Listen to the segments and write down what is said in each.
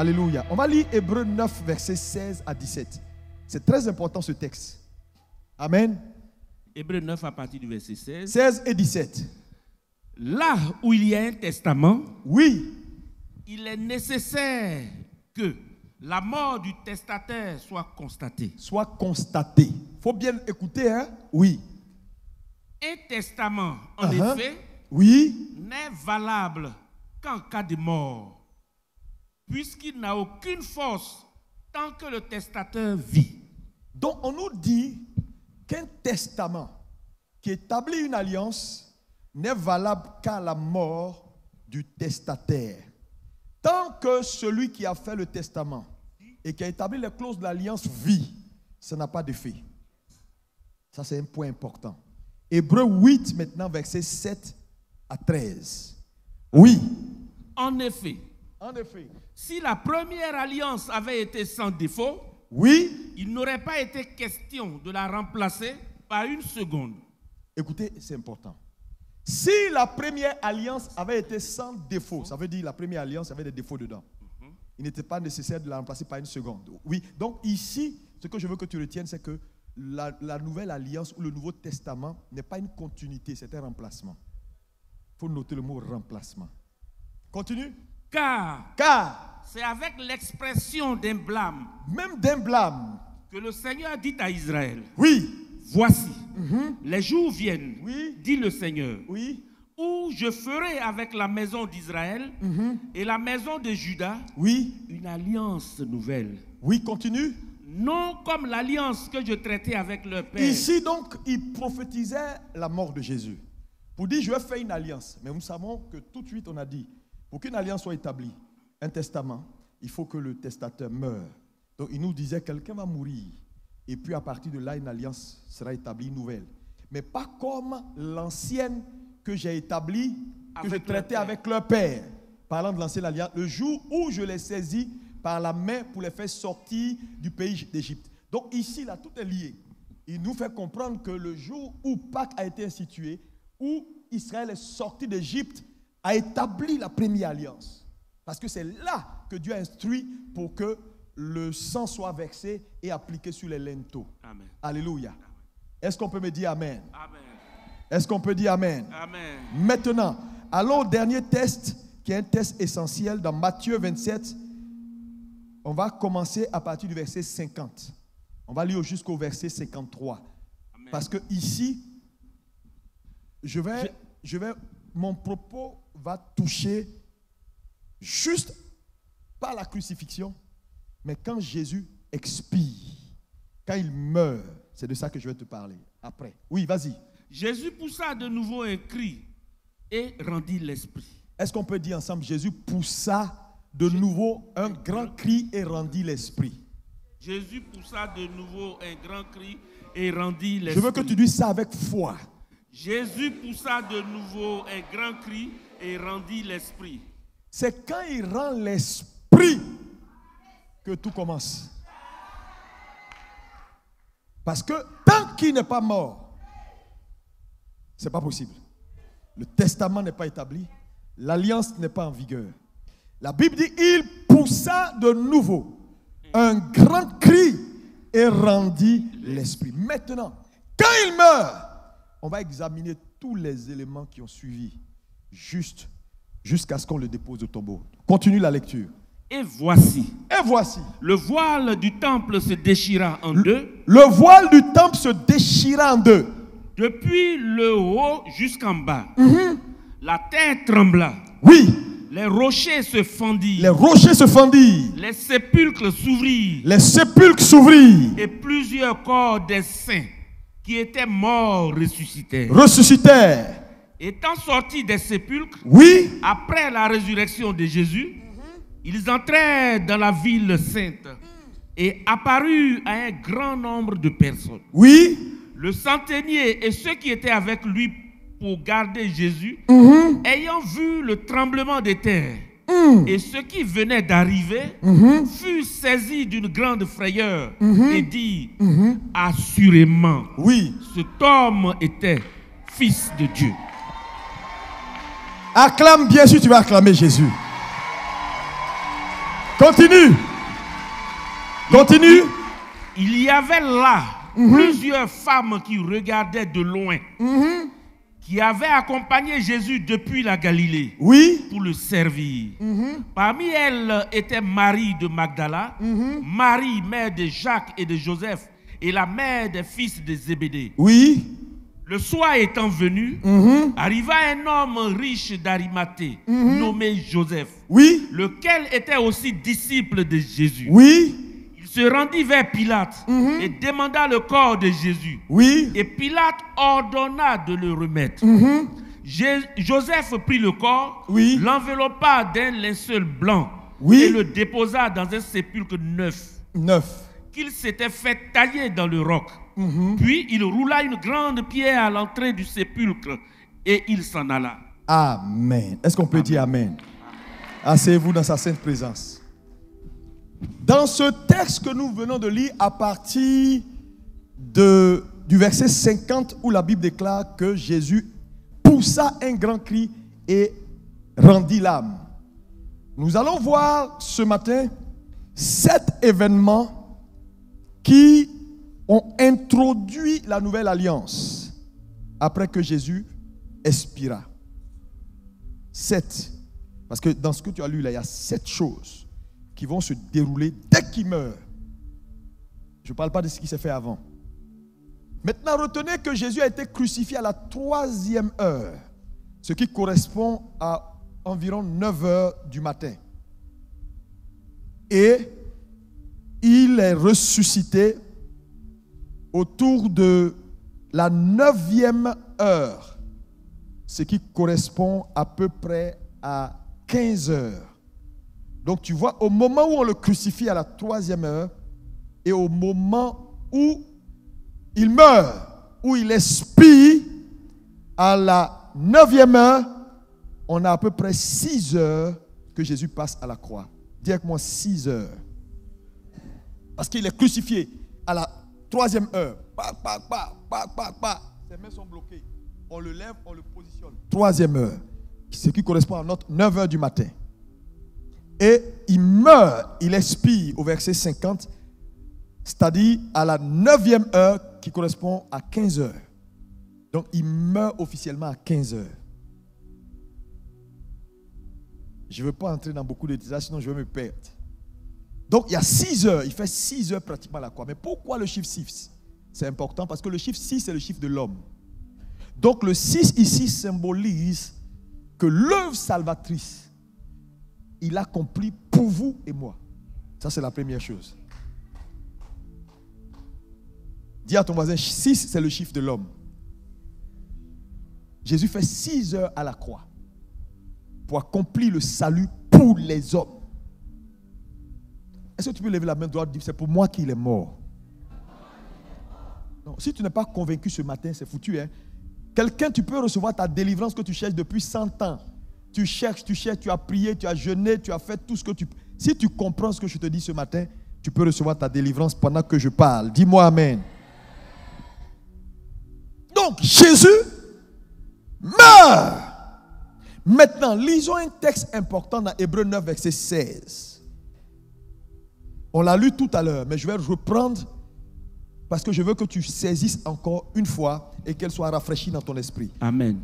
Alléluia. On va lire Hébreux 9, versets 16 à 17. C'est très important ce texte. Amen. Hébreux 9 à partir du verset 16. 16 et 17. Là où il y a un testament, oui, il est nécessaire que la mort du testataire soit constatée. Soit constatée. Il faut bien écouter, hein? Oui. Un testament, en effet, oui, n'est valable qu'en cas de mort, puisqu'il n'a aucune force tant que le testateur vit. Donc on nous dit qu'un testament qui établit une alliance n'est valable qu'à la mort du testataire. Tant que celui qui a fait le testament et qui a établi les clauses de l'alliance vit, ça n'a pas d'effet. Ça, c'est un point important. Hébreux 8, maintenant, versets 7 à 13. Oui. En effet, si la première alliance avait été sans défaut, oui, il n'aurait pas été question de la remplacer par une seconde. Écoutez, c'est important. Si la première alliance avait été sans défaut, ça veut dire la première alliance avait des défauts dedans. Il n'était pas nécessaire de la remplacer par une seconde. Oui, donc ici, ce que je veux que tu retiennes, c'est que la nouvelle alliance ou le Nouveau Testament n'est pas une continuité, c'est un remplacement. Il faut noter le mot remplacement. Continue. Car c'est avec l'expression d'un blâme, même d'un blâme, que le Seigneur dit à Israël, oui, voici, les jours viennent, oui, dit le Seigneur, oui, où je ferai avec la maison d'Israël et la maison de Juda, oui, une alliance nouvelle. Oui, continue. Non comme l'alliance que je traitais avec leur père. Ici donc, il prophétisait la mort de Jésus. Pour dire, je vais faire une alliance. Mais nous savons que tout de suite, on a dit, pour qu'une alliance soit établie, un testament, il faut que le testateur meure. Donc il nous disait, quelqu'un va mourir. Et puis à partir de là, une alliance sera établie nouvelle. Mais pas comme l'ancienne que j'ai établie, que je traitais avec leur père. Parlant de l'ancienne alliance, le jour où je les saisis par la main pour les faire sortir du pays d'Égypte. Donc ici, là, tout est lié. Il nous fait comprendre que le jour où Pâques a été institué, où Israël est sorti d'Égypte, a établi la première alliance. Parce que c'est là que Dieu a instruit pour que le sang soit versé et appliqué sur les linteaux. Amen. Alléluia. Est-ce qu'on peut me dire Amen? Amen. Est-ce qu'on peut dire Amen? Amen. Maintenant, allons au dernier test, qui est un test essentiel dans Matthieu 27. On va commencer à partir du verset 50. On va lire jusqu'au verset 53. Amen. Parce que ici, mon propos va toucher juste pas la crucifixion, mais quand Jésus expire, quand il meurt, c'est de ça que je vais te parler après. Oui, vas-y. Jésus poussa de nouveau un cri et rendit l'esprit. Est-ce qu'on peut dire ensemble, Jésus poussa de nouveau un grand cri et rendit l'esprit? Jésus poussa de nouveau un grand cri et rendit l'esprit. Je veux que tu dises ça avec foi. Jésus poussa de nouveau un grand cri et rendit l'esprit. C'est quand il rend l'esprit que tout commence. Parce que tant qu'il n'est pas mort, ce n'est pas possible. Le testament n'est pas établi. L'alliance n'est pas en vigueur. La Bible dit, il poussa de nouveau un grand cri et rendit l'esprit. Maintenant, quand il meurt, on va examiner tous les éléments qui ont suivi jusqu'à ce qu'on le dépose au tombeau. Continue la lecture. Et voici. Le voile du temple se déchira en deux. Le voile du temple se déchira en deux. Depuis le haut jusqu'en bas. La terre trembla. Oui. Les rochers se fendirent. Les sépulcres s'ouvrirent. Et plusieurs corps des saints qui étaient morts ressuscitèrent. Étant sortis des sépulcres, après la résurrection de Jésus, ils entrèrent dans la ville sainte et apparurent à un grand nombre de personnes. Le centenier et ceux qui étaient avec lui pour garder Jésus, ayant vu le tremblement des terres et ceux qui venaient d'arriver, furent saisis d'une grande frayeur et dirent, assurément, cet homme était fils de Dieu. Acclame bien sûr, tu vas acclamer Jésus. Continue. Continue. Il y avait là plusieurs femmes qui regardaient de loin, qui avaient accompagné Jésus depuis la Galilée pour le servir. Parmi elles était Marie de Magdala, Marie, mère de Jacques et de Joseph, et la mère des fils de Zébédée. Le soir étant venu, arriva un homme riche d'Arimathée, nommé Joseph, lequel était aussi disciple de Jésus. Il se rendit vers Pilate et demanda le corps de Jésus. Et Pilate ordonna de le remettre. Joseph prit le corps, l'enveloppa d'un linceul blanc et le déposa dans un sépulcre neuf qu'il s'était fait tailler dans le roc. Puis il roula une grande pierre à l'entrée du sépulcre et il s'en alla. Amen. Est-ce qu'on peut dire Amen? Asseyez-vous dans sa sainte présence. Dans ce texte que nous venons de lire à partir du verset 50 où la Bible déclare que Jésus poussa un grand cri et rendit l'âme. Nous allons voir ce matin 7 événements qui ont introduit la nouvelle alliance après que Jésus expira. 7. Parce que dans ce que tu as lu là, il y a 7 choses qui vont se dérouler dès qu'il meurt. Je ne parle pas de ce qui s'est fait avant. Maintenant, retenez que Jésus a été crucifié à la 3e heure, ce qui correspond à environ 9 heures du matin. Et il est ressuscité autour de la 9e heure, ce qui correspond à peu près à 15 heures. Donc tu vois, au moment où on le crucifie à la 3e heure et au moment où il meurt, où il expire à la 9e heure, on a à peu près 6 heures que Jésus passe à la croix. Dis avec moi 6 heures. Parce qu'il est crucifié à la 3e heure. Ses mains sont bloquées. On le lève, on le positionne. 3e heure. Ce qui correspond à notre 9 heures du matin. Et il meurt, il expire au verset 50, c'est-à-dire à la 9e heure qui correspond à 15 heures. Donc il meurt officiellement à 15 heures. Je ne veux pas entrer dans beaucoup de détails, sinon je vais me perdre. Donc il y a 6 heures, il fait 6 heures pratiquement à la croix. Mais pourquoi le chiffre 6? C'est important parce que le chiffre 6 c'est le chiffre de l'homme. Donc le 6 ici symbolise que l'œuvre salvatrice, il a accompli pour vous et moi. Ça, c'est la première chose. Dis à ton voisin, 6, c'est le chiffre de l'homme. Jésus fait 6 heures à la croix pour accomplir le salut pour les hommes. Est-ce que tu peux lever la main droite et dire, c'est pour moi qu'il est mort? Non, si tu n'es pas convaincu ce matin, c'est foutu. Quelqu'un, tu peux recevoir ta délivrance que tu cherches depuis 100 ans. Tu cherches, tu as prié, tu as jeûné, tu as fait tout ce que tu peux. Si tu comprends ce que je te dis ce matin, tu peux recevoir ta délivrance pendant que je parle. Dis-moi Amen. Donc, Jésus meurt. Maintenant, lisons un texte important dans Hébreux 9, verset 16. On l'a lu tout à l'heure, mais je vais reprendre parce que je veux que tu saisisses encore une fois et qu'elle soit rafraîchie dans ton esprit. Amen.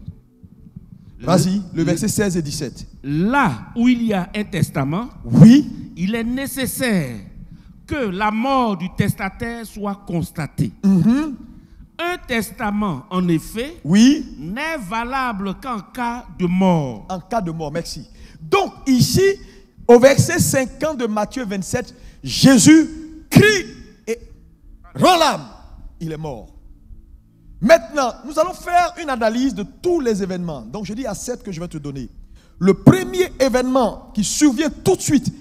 Vas-y, le verset 16 et 17. Là où il y a un testament, il est nécessaire que la mort du testataire soit constatée. Un testament, en effet, n'est valable qu'en cas de mort. En cas de mort, merci. Donc ici, au verset 50 de Matthieu 27, Jésus crie et rend l'âme. Il est mort. Maintenant, nous allons faire une analyse de tous les événements. Donc, je dis à 7 que je vais te donner. Le premier événement qui survient tout de suite,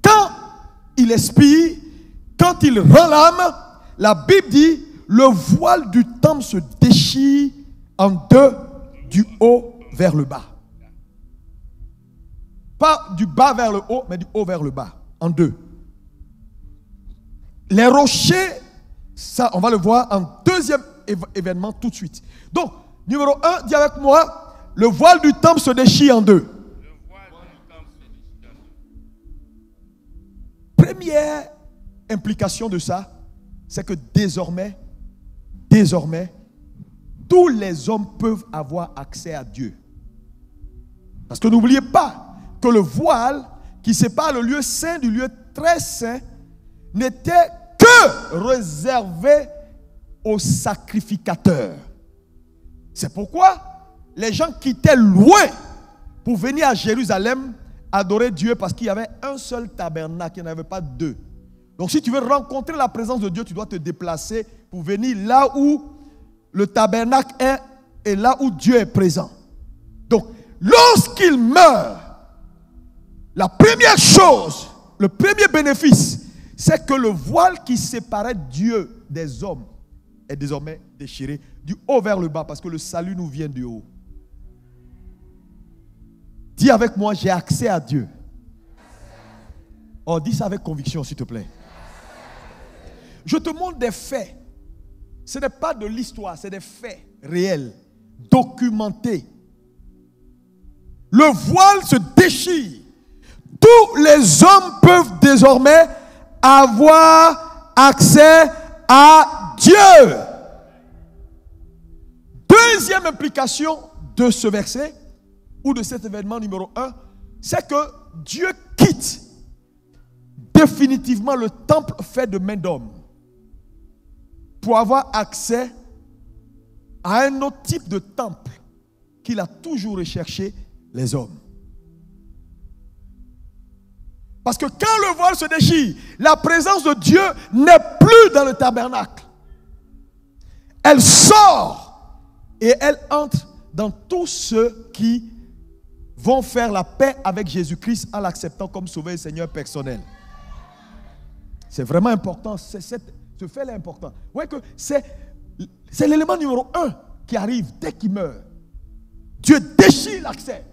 quand il expire, quand il rend l'âme, la Bible dit, le voile du temple se déchire en deux, du haut vers le bas. Pas du bas vers le haut, mais du haut vers le bas, en deux. Les rochers, ça, on va le voir en deuxième événement tout de suite. Donc, numéro 1, dis avec moi, le voile du temple se déchire en deux. première implication de ça, c'est que désormais, tous les hommes peuvent avoir accès à Dieu. Parce que n'oubliez pas que le voile qui sépare le lieu saint du lieu très saint n'était que réservé aux sacrificateurs. C'est pourquoi les gens quittaient loin pour venir à Jérusalem adorer Dieu, parce qu'il y avait un seul tabernacle, il n'y en avait pas deux. Donc si tu veux rencontrer la présence de Dieu, tu dois te déplacer pour venir là où le tabernacle est et là où Dieu est présent. Donc lorsqu'il meurt, la première chose, le premier bénéfice, c'est que le voile qui séparait Dieu des hommes est désormais déchiré du haut vers le bas, parce que le salut nous vient du haut. Dis avec moi, j'ai accès à Dieu. Oh, dis ça avec conviction, s'il te plaît. Je te montre des faits. Ce n'est pas de l'histoire, c'est des faits réels, documentés. Le voile se déchire. Tous les hommes peuvent désormais avoir accès à Dieu. Deuxième implication de ce verset, ou de cet événement numéro 1, c'est que Dieu quitte définitivement le temple fait de main d'homme pour avoir accès à un autre type de temple qu'il a toujours recherché, les hommes. Parce que quand le voile se déchire, la présence de Dieu n'est plus dans le tabernacle. Elle sort et elle entre dans tous ceux qui vont faire la paix avec Jésus-Christ en l'acceptant comme sauveur et Seigneur personnel. C'est vraiment important. Ce fait-là est important. Vous voyez que c'est l'élément numéro 1 qui arrive dès qu'il meurt. Dieu déchire l'accès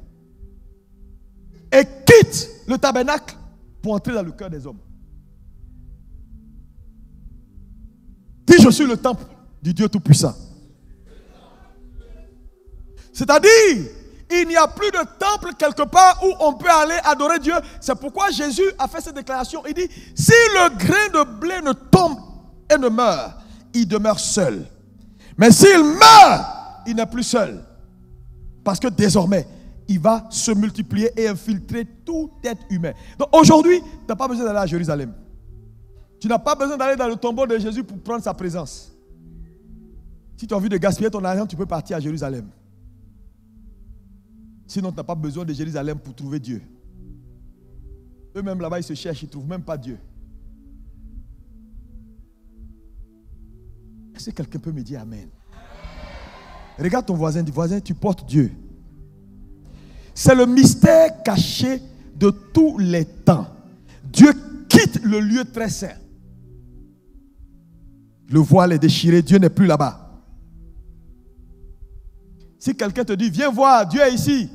et quitte le tabernacle pour entrer dans le cœur des hommes. Dis, je suis le temple du Dieu Tout-Puissant. C'est-à-dire, il n'y a plus de temple quelque part où on peut aller adorer Dieu. C'est pourquoi Jésus a fait cette déclaration. Il dit, si le grain de blé ne tombe et ne meurt, il demeure seul. Mais s'il meurt, il n'est plus seul. Parce que désormais, il va se multiplier et infiltrer tout être humain. Donc aujourd'hui, tu n'as pas besoin d'aller à Jérusalem. Tu n'as pas besoin d'aller dans le tombeau de Jésus pour prendre sa présence. Si tu as envie de gaspiller ton argent, tu peux partir à Jérusalem. Sinon, tu n'as pas besoin de Jérusalem pour trouver Dieu. Eux-mêmes là-bas, ils se cherchent, ils ne trouvent même pas Dieu. Est-ce que quelqu'un peut me dire Amen? Regarde ton voisin, dis voisin, tu portes Dieu. C'est le mystère caché de tous les temps. Dieu quitte le lieu très saint. Le voile est déchiré, Dieu n'est plus là-bas. Si quelqu'un te dit, viens voir, Dieu est ici.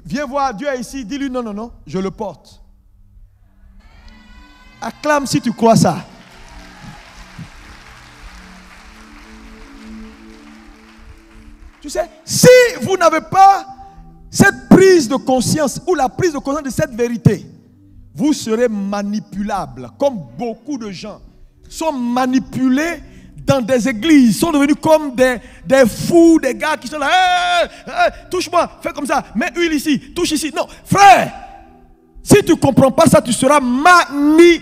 Viens voir, Dieu est ici. Dis-lui, non, non, non, je le porte. Acclame si tu crois ça. Tu sais, si vous n'avez pas cette prise de conscience ou la prise de conscience de cette vérité, vous serez manipulable, comme beaucoup de gens sont manipulés dans des églises, sont devenus comme des fous, des gars qui sont là, touche-moi, fais comme ça, mets huile ici, touche ici. Non, frère, si tu ne comprends pas ça, tu seras manipulé.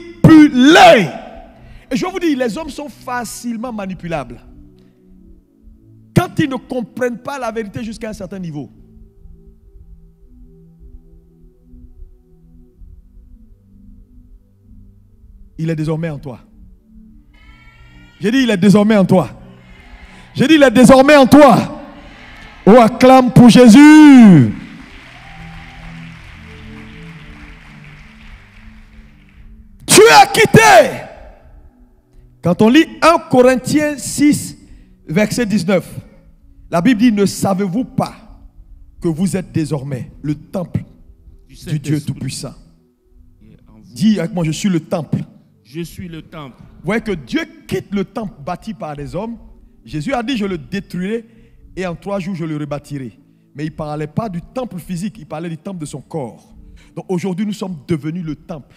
Et je vous dis, les hommes sont facilement manipulables. Quand ils ne comprennent pas la vérité jusqu'à un certain niveau. Il est désormais en toi. J'ai dit, il est désormais en toi. J'ai dit, il est désormais en toi. Oh, acclame pour Jésus. Tu as quitté. Quand on lit 1 Corinthiens 6, verset 19, la Bible dit, ne savez-vous pas que vous êtes désormais le temple du Dieu Tout-Puissant? Dis avec moi, je suis le temple. Je suis le temple. Vous voyez que Dieu quitte le temple bâti par des hommes. Jésus a dit, je le détruirai et en 3 jours, je le rebâtirai. Mais il ne parlait pas du temple physique, il parlait du temple de son corps. Donc aujourd'hui, nous sommes devenus le temple.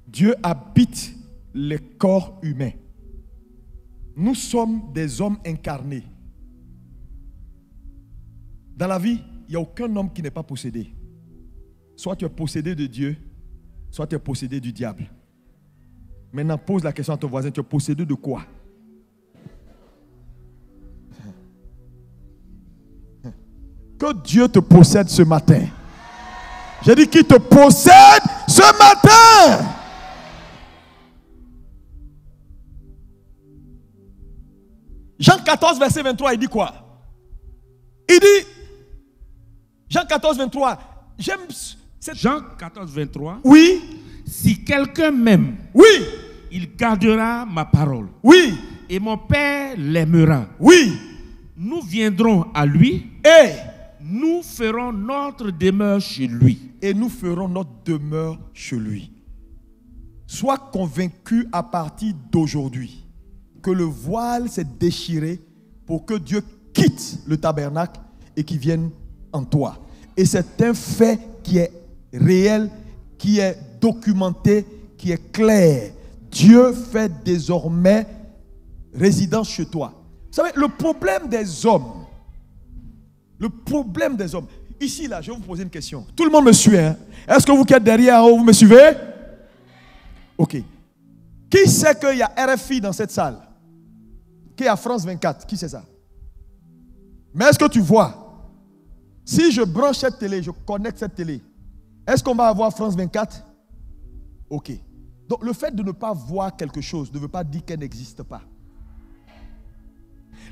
Dieu habite les corps humains. Nous sommes des hommes incarnés. Dans la vie, il n'y a aucun homme qui n'est pas possédé. Soit tu es possédé de Dieu, soit tu es possédé du diable. Maintenant, pose la question à ton voisin, tu es possédé de quoi? Que Dieu te possède ce matin. J'ai dit qu'il te possède ce matin. Jean 14, verset 23, il dit quoi? Il dit, Jean 14, 23, j'aime cette... Jean 14, 23. Oui. Si quelqu'un m'aime, oui, il gardera ma parole. Oui. Et mon Père l'aimera. Oui. Nous viendrons à lui. Et nous ferons notre demeure chez lui. Et nous ferons notre demeure chez lui. Sois convaincu à partir d'aujourd'hui que le voile s'est déchiré pour que Dieu quitte le tabernacle et qu'il vienne en toi. Et c'est un fait qui est réel, qui est documenté, qui est clair. Dieu fait désormais résidence chez toi. Vous savez, le problème des hommes, ici là, je vais vous poser une question. Tout le monde me suit, hein? Est-ce que vous qui êtes derrière, vous me suivez? Ok. Qui sait qu'il y a RFI dans cette salle? Qui est à France 24? Qui sait ça? Mais est-ce que tu vois? Si je branche cette télé, je connecte cette télé, est-ce qu'on va avoir France 24? Ok. Donc le fait de ne pas voir quelque chose ne veut pas dire qu'elle n'existe pas.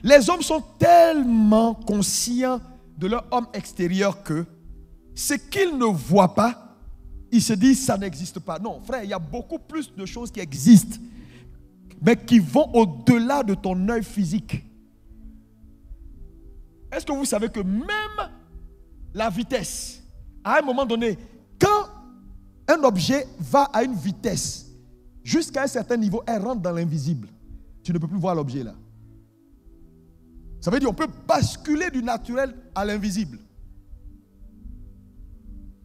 Les hommes sont tellement conscients de leur homme extérieur que ce qu'ils ne voient pas, ils se disent ça n'existe pas. Non, frère, il y a beaucoup plus de choses qui existent, mais qui vont au-delà de ton œil physique. Est-ce que vous savez que même la vitesse, à un moment donné, quand un objet va à une vitesse, jusqu'à un certain niveau, elle rentre dans l'invisible. Tu ne peux plus voir l'objet là. Ça veut dire qu'on peut basculer du naturel à l'invisible.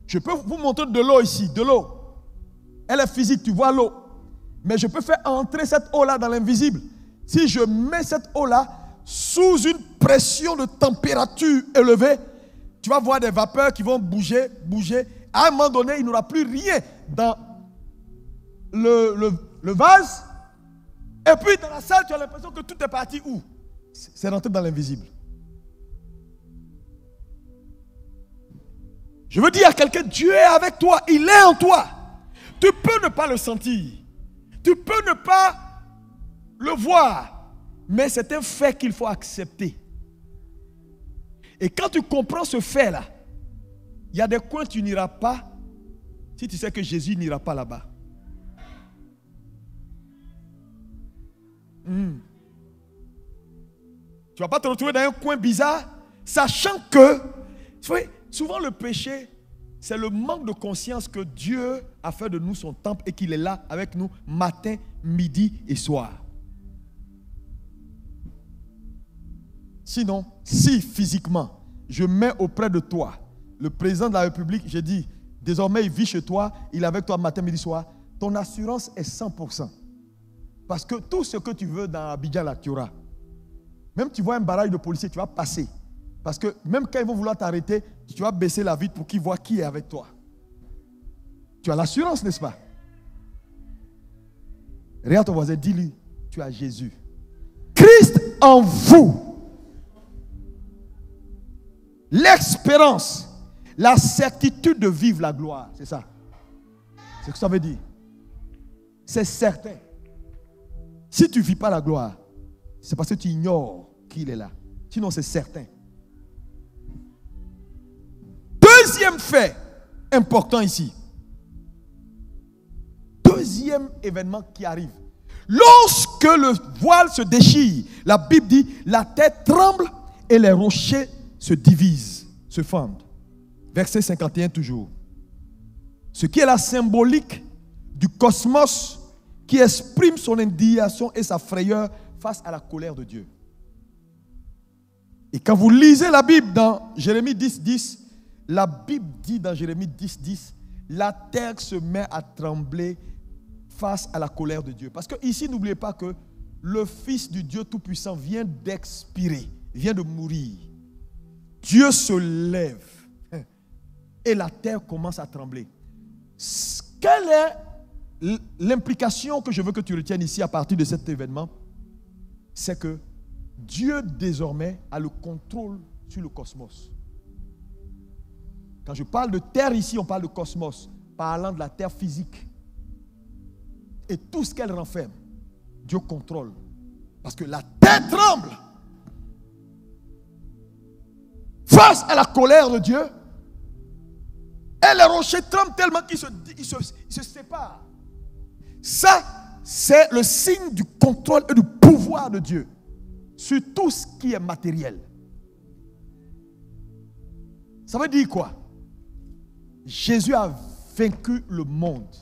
Je peux vous montrer de l'eau ici, de l'eau. Elle est physique, tu vois l'eau. Mais je peux faire entrer cette eau-là dans l'invisible. Si je mets cette eau-là sous une pression de température élevée, tu vas voir des vapeurs qui vont bouger, bouger. À un moment donné, il n'y aura plus rien dans le vase. Et puis dans la salle, tu as l'impression que tout est parti où? C'est rentré dans l'invisible. Je veux dire à quelqu'un, Dieu est avec toi, il est en toi. Tu peux ne pas le sentir, tu peux ne pas le voir, mais c'est un fait qu'il faut accepter. Et quand tu comprends ce fait-là, il y a des coins où tu n'iras pas si tu sais que Jésus n'ira pas là-bas. Tu ne vas pas te retrouver dans un coin bizarre, sachant que, souvent le péché, c'est le manque de conscience que Dieu a fait de nous son temple et qu'il est là avec nous matin, midi et soir. Sinon, si physiquement, je mets auprès de toi le président de la République, j'ai dit, désormais il vit chez toi, il est avec toi matin, midi, soir, ton assurance est 100%. Parce que tout ce que tu veux dans Abidjan, là, tu auras. Même tu vois un barrage de policiers, tu vas passer. Parce que même quand ils vont vouloir t'arrêter, tu vas baisser la vitre pour qu'ils voient qui est avec toi. Tu as l'assurance, n'est-ce pas? Regarde ton voisin, dis-lui, tu as Jésus. Christ en vous. L'espérance, la certitude de vivre la gloire. C'est ça. C'est ce que ça veut dire. C'est certain. Si tu ne vis pas la gloire, c'est parce que tu ignores qu'il est là. Sinon, c'est certain. Deuxième fait important ici. Deuxième événement qui arrive. Lorsque le voile se déchire, la Bible dit, la terre tremble et les rochers se divisent, se fendent. Verset 51 toujours. Ce qui est la symbolique du cosmos qui exprime son indignation et sa frayeur face à la colère de Dieu. Et quand vous lisez la Bible dans Jérémie 10:10, la Bible dit dans Jérémie 10:10, la terre se met à trembler face à la colère de Dieu. Parce que ici, n'oubliez pas que le Fils du Dieu Tout-Puissant vient d'expirer, vient de mourir. Dieu se lève et la terre commence à trembler. Quelle est l'implication que je veux que tu retiennes ici à partir de cet événement? C'est que Dieu désormais a le contrôle sur le cosmos. Quand je parle de terre ici, on parle de cosmos, parlant de la terre physique. Et tout ce qu'elle renferme, Dieu contrôle. Parce que la terre tremble face à la colère de Dieu. Et les rochers tremblent tellement qu'ils se séparent. Ça, c'est le signe du contrôle et du pouvoir de Dieu sur tout ce qui est matériel. Ça veut dire quoi? Jésus a vaincu le monde.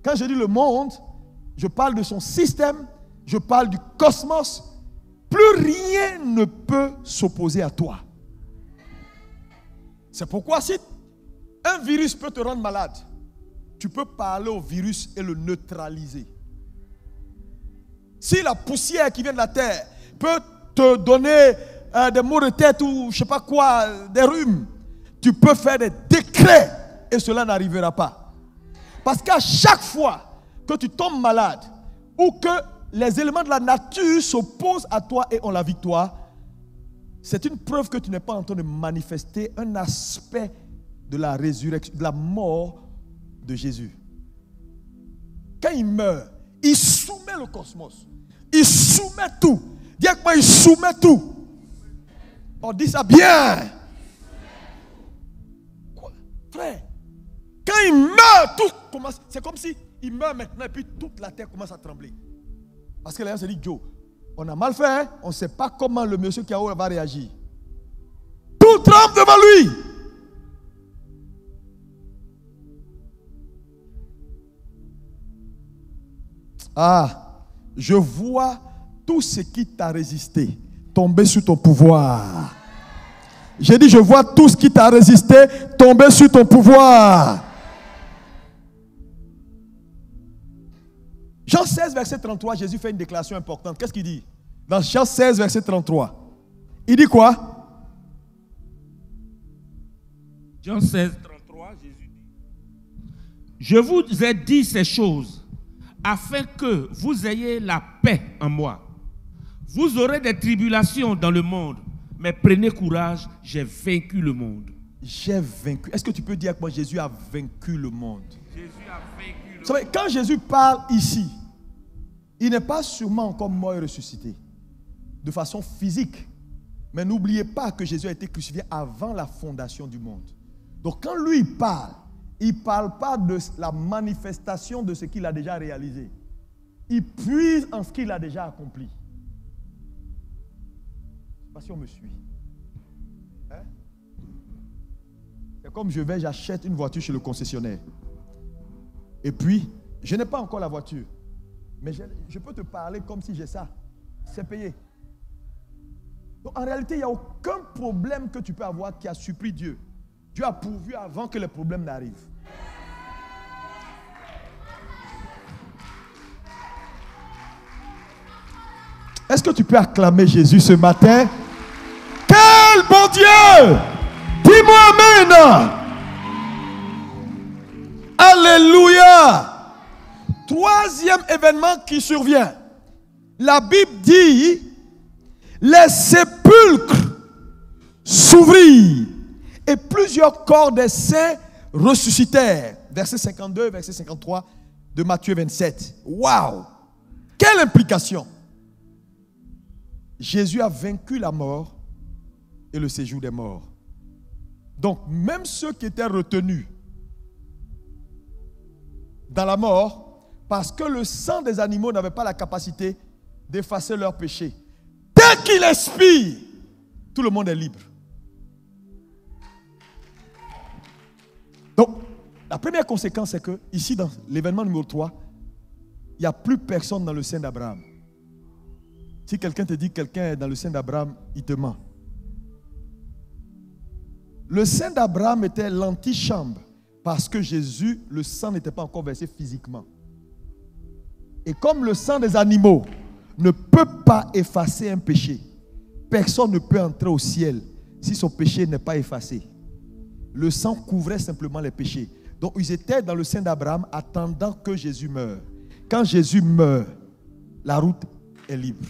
Quand je dis le monde, je parle de son système, je parle du cosmos. Plus rien ne peut s'opposer à toi. C'est pourquoi si un virus peut te rendre malade, tu peux parler au virus et le neutraliser. Si la poussière qui vient de la terre peut te donner des maux de tête ou je ne sais pas quoi, des rhumes, tu peux faire des décrets et cela n'arrivera pas. Parce qu'à chaque fois que tu tombes malade ou que les éléments de la nature s'opposent à toi et ont la victoire, c'est une preuve que tu n'es pas en train de manifester un aspect de la résurrection, de la mort de Jésus. Quand il meurt, il soumet le cosmos. Il soumet tout. Dis avec moi, il soumet tout. On dit ça bien. Quoi? Frère, quand il meurt, tout commence. C'est comme si il meurt maintenant et puis toute la terre commence à trembler. Parce que les gens se disent, Joe, on a mal fait, hein? On ne sait pas comment le monsieur qui a va réagir. Tout tremble devant lui. Ah, je vois tout ce qui t'a résisté tomber sous ton pouvoir. J'ai dit, je vois tout ce qui t'a résisté tomber sous ton pouvoir. Jean 16, verset 33, Jésus fait une déclaration importante. Qu'est-ce qu'il dit? Dans Jean 16, verset 33. Il dit quoi? Jean 16, 33, Jésus dit: je vous ai dit ces choses afin que vous ayez la paix en moi. Vous aurez des tribulations dans le monde, mais prenez courage, j'ai vaincu le monde. J'ai vaincu. Est-ce que tu peux dire avec moi, Jésus a vaincu le monde? Jésus a vaincu le monde. Vous savez, quand Jésus parle ici, il n'est pas sûrement encore mort et ressuscité de façon physique. Mais n'oubliez pas que Jésus a été crucifié avant la fondation du monde. Donc quand lui parle, il ne parle pas de la manifestation de ce qu'il a déjà réalisé. Il puise en ce qu'il a déjà accompli. Je ne sais pas si on me suit. Hein? C'est comme j'achète une voiture chez le concessionnaire. Et puis, je n'ai pas encore la voiture. Mais je peux te parler comme si j'ai ça. C'est payé. Donc en réalité, il n'y a aucun problème que tu peux avoir qui a surpris Dieu. Dieu a pourvu avant que les problèmes n'arrivent. Est-ce que tu peux acclamer Jésus ce matin? Quel bon Dieu! Dis-moi amen! Alléluia! Troisième événement qui survient. La Bible dit, les sépulcres s'ouvrirent et plusieurs corps des saints ressuscitèrent. Verset 52, verset 53 de Matthieu 27. Waouh! Quelle implication! Jésus a vaincu la mort et le séjour des morts. Donc, même ceux qui étaient retenus dans la mort, parce que le sang des animaux n'avait pas la capacité d'effacer leurs péchés. Dès qu'il expire, tout le monde est libre. Donc, la première conséquence, c'est que, ici, dans l'événement numéro 3, il n'y a plus personne dans le sein d'Abraham. Si quelqu'un te dit que quelqu'un est dans le sein d'Abraham, il te ment. Le sein d'Abraham était l'antichambre parce que Jésus, le sang n'était pas encore versé physiquement. Et comme le sang des animaux ne peut pas effacer un péché, personne ne peut entrer au ciel si son péché n'est pas effacé. Le sang couvrait simplement les péchés. Donc ils étaient dans le sein d'Abraham attendant que Jésus meure. Quand Jésus meurt, la route est libre.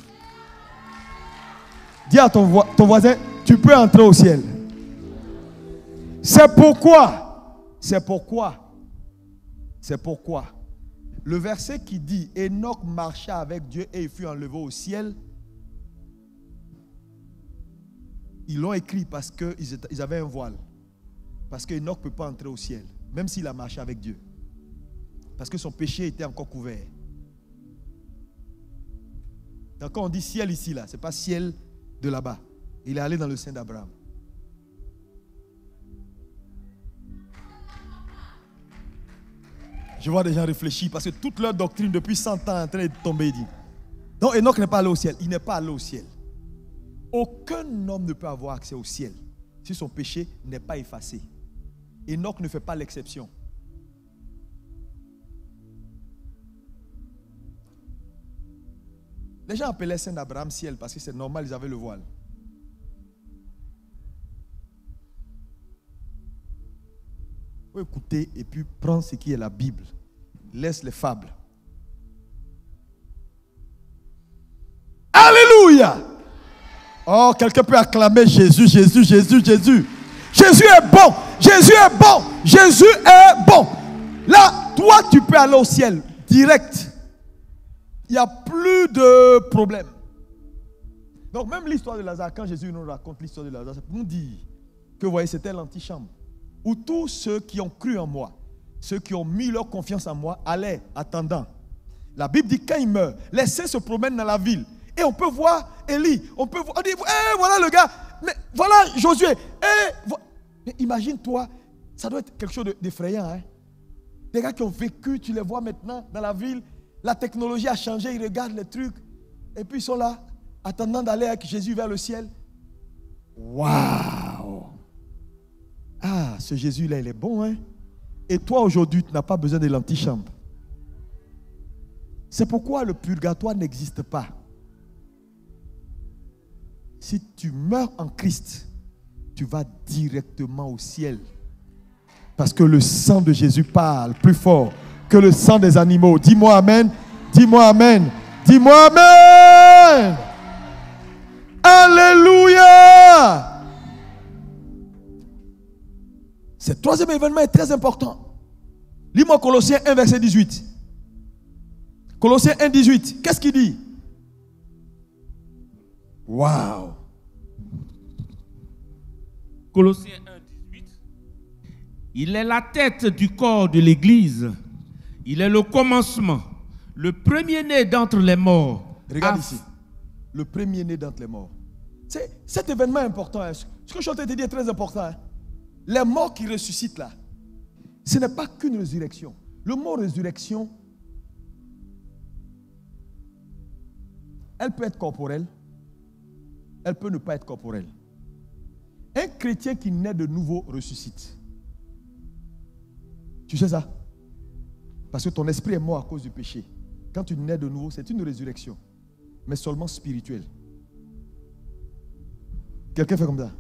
Dis à ton voisin, tu peux entrer au ciel. C'est pourquoi le verset qui dit Enoch marcha avec Dieu et il fut enlevé au ciel, ils l'ont écrit parce qu'ils avaient un voile. Parce qu'Enoch ne peut pas entrer au ciel, même s'il a marché avec Dieu. Parce que son péché était encore couvert. Donc quand on dit ciel ici, là, ce n'est pas ciel de là-bas. Il est allé dans le sein d'Abraham. Je vois des gens réfléchir parce que toute leur doctrine depuis 100 ans est en train de tomber. Donc Enoch n'est pas allé au ciel. Il n'est pas allé au ciel. Aucun homme ne peut avoir accès au ciel si son péché n'est pas effacé. Enoch ne fait pas l'exception. Les gens appelaient Saint d'Abraham ciel parce que c'est normal, ils avaient le voile. Il faut écouter et puis prendre ce qui est la Bible. Laisse les fables. Alléluia! Oh, quelqu'un peut acclamer Jésus, Jésus, Jésus, Jésus. Jésus est bon! Jésus est bon! Jésus est bon! Là, toi, tu peux aller au ciel direct. Il n'y a plus de problème. Donc, même l'histoire de Lazare, quand Jésus nous raconte l'histoire de Lazare, c'est pour nous dire que, vous voyez, c'était l'antichambre. Où tous ceux qui ont cru en moi, ceux qui ont mis leur confiance en moi, allaient attendant. La Bible dit quand il meurt, les saints se promènent dans la ville. Et on peut voir Élie, on dit, voilà le gars, mais voilà Josué. Mais imagine-toi, ça doit être quelque chose d'effrayant. Hein? Des gars qui ont vécu, tu les vois maintenant dans la ville, la technologie a changé, ils regardent les trucs, et puis ils sont là, attendant d'aller avec Jésus vers le ciel. Waouh! Ah, ce Jésus-là, il est bon, hein? Et toi, aujourd'hui, tu n'as pas besoin de l'antichambre. C'est pourquoi le purgatoire n'existe pas. Si tu meurs en Christ, tu vas directement au ciel. Parce que le sang de Jésus parle plus fort que le sang des animaux. Dis-moi amen. Dis-moi amen. Dis-moi amen. Alléluia. Ce troisième événement est très important. Lis-moi Colossiens 1, verset 18. Colossiens 1, 18. Qu'est-ce qu'il dit? Waouh! Colossiens 1, 18. Il est la tête du corps de l'Église. Il est le commencement, le premier-né d'entre les morts. Regarde ici. Le premier-né d'entre les morts. Cet événement est important. Hein. Ce que je suis en train de te dire est très important. Hein. Les morts qui ressuscitent là, ce n'est pas qu'une résurrection. Le mot résurrection, elle peut être corporelle, elle peut ne pas être corporelle. Un chrétien qui naît de nouveau ressuscite. Tu sais ça? Parce que ton esprit est mort à cause du péché. Quand tu nais de nouveau, c'est une résurrection, mais seulement spirituelle. Quelqu'un fait comme ça?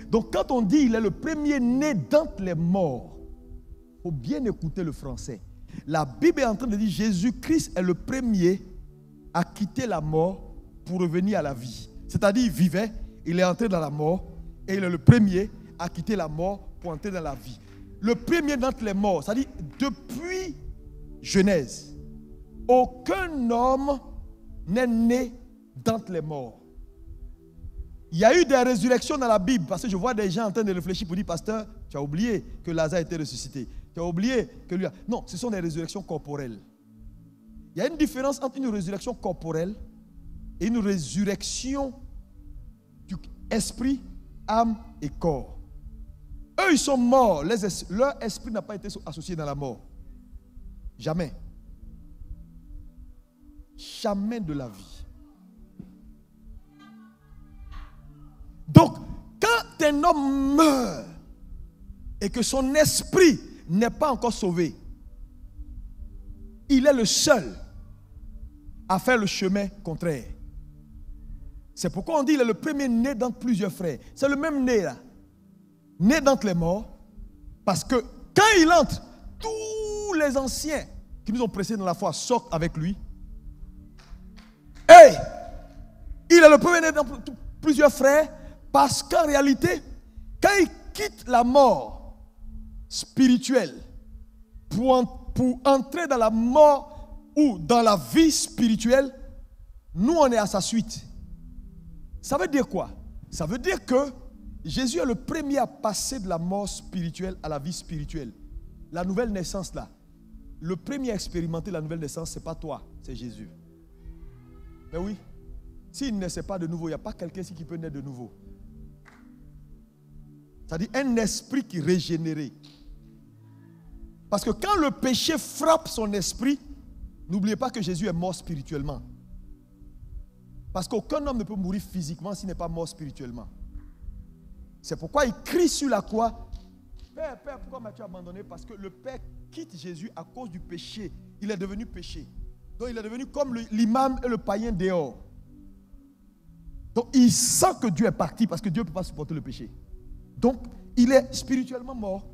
Donc quand on dit il est le premier né d'entre les morts, il faut bien écouter le français. La Bible est en train de dire Jésus-Christ est le premier à quitter la mort pour revenir à la vie. C'est-à-dire il vivait, il est entré dans la mort et il est le premier à quitter la mort pour entrer dans la vie. Le premier d'entre les morts, c'est-à-dire depuis Genèse, aucun homme n'est né d'entre les morts. Il y a eu des résurrections dans la Bible parce que je vois des gens en train de réfléchir pour dire, pasteur, tu as oublié que Lazare a été ressuscité. Tu as oublié que lui a... Non, ce sont des résurrections corporelles. Il y a une différence entre une résurrection corporelle et une résurrection du esprit, âme et corps. Eux, ils sont morts. Leur esprit n'a pas été associé dans la mort. Jamais. Jamais de la vie. Donc, quand un homme meurt et que son esprit n'est pas encore sauvé, il est le seul à faire le chemin contraire. C'est pourquoi on dit qu'il est le premier né d'entre plusieurs frères. C'est le même né là. Né d'entre les morts. Parce que quand il entre, tous les anciens qui nous ont précédés dans la foi sortent avec lui. Et il est le premier né d'entre plusieurs frères. Parce qu'en réalité, quand il quitte la mort spirituelle pour entrer dans la mort ou dans la vie spirituelle, nous on est à sa suite. Ça veut dire quoi? Ça veut dire que Jésus est le premier à passer de la mort spirituelle à la vie spirituelle. La nouvelle naissance là, le premier à expérimenter la nouvelle naissance, ce n'est pas toi, c'est Jésus. Mais oui, s'il ne naissait pas de nouveau, il n'y a pas quelqu'un ici qui peut naître de nouveau. C'est-à-dire un esprit qui est régénéré. Parce que quand le péché frappe son esprit, n'oubliez pas que Jésus est mort spirituellement. Parce qu'aucun homme ne peut mourir physiquement s'il n'est pas mort spirituellement. C'est pourquoi il crie sur la croix, Père, Père, pourquoi m'as-tu abandonné? Parce que le Père quitte Jésus à cause du péché. Il est devenu péché. Donc il est devenu comme l'imam et le païen dehors. Donc il sent que Dieu est parti parce que Dieu ne peut pas supporter le péché. Donc il est spirituellement mort.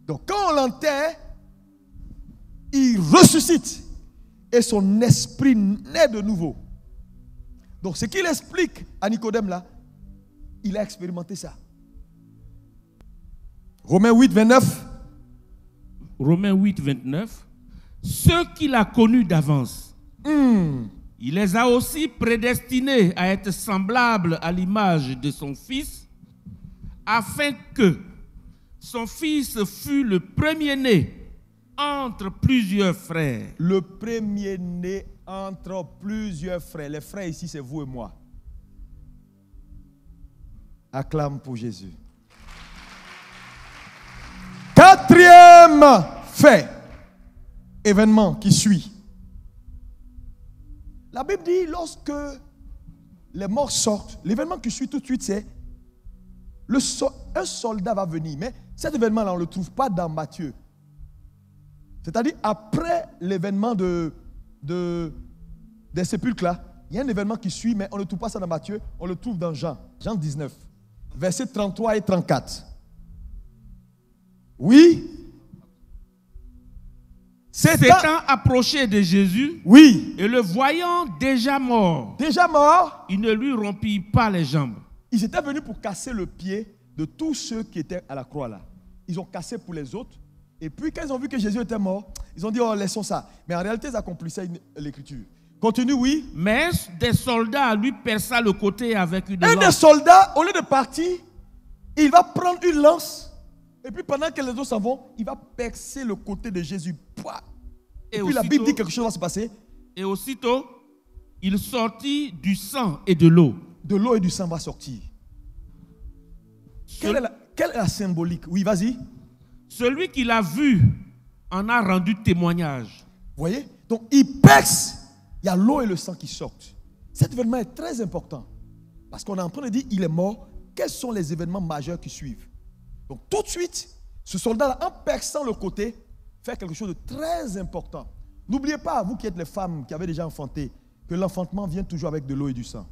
Donc quand on l'enterre, il ressuscite et son esprit naît de nouveau. Donc ce qu'il explique à Nicodème là, il a expérimenté ça. Romains 8, 29. Romains 8, 29. Ceux qu'il a connus d'avance, il les a aussi prédestinés à être semblables à l'image de son Fils, afin que son Fils fût le premier-né entre plusieurs frères. Le premier-né entre plusieurs frères. Les frères ici, c'est vous et moi. Acclame pour Jésus. Quatrième fait, événement qui suit. La Bible dit, lorsque les morts sortent, l'événement qui suit tout de suite, c'est un soldat va venir. Mais cet événement-là, on ne le trouve pas dans Matthieu. C'est-à-dire, après l'événement des sépulcres là, il y a un événement qui suit, mais on ne trouve pas ça dans Matthieu, on le trouve dans Jean 19, versets 33 et 34. Oui. S'étant approché de Jésus, oui, et le voyant déjà mort, il ne lui rompit pas les jambes. Ils étaient venus pour casser le pied de tous ceux qui étaient à la croix là. Ils ont cassé pour les autres. Et puis quand ils ont vu que Jésus était mort, ils ont dit, oh, laissons ça. Mais en réalité, ils accomplissaient l'écriture. Continue, oui. Mais des soldats lui perça le côté avec une lance. Un des soldats, au lieu de partir, il va prendre une lance. Et puis pendant que les autres s'en vont, il va percer le côté de Jésus. Et puis la Bible dit quelque chose va se passer. Et aussitôt, il sortit du sang et de l'eau. De l'eau et du sang va sortir. Quelle est la symbolique? Oui, vas-y. Celui qui l'a vu en a rendu témoignage. Vous voyez? Donc il perce, il y a l'eau et le sang qui sortent. Cet événement est très important. Parce qu'on est en train de dire, il est mort. Quels sont les événements majeurs qui suivent? Donc tout de suite, ce soldat-là, en perçant le côté, fait quelque chose de très important. N'oubliez pas, vous qui êtes les femmes qui avez déjà enfanté, que l'enfantement vient toujours avec de l'eau et du sang.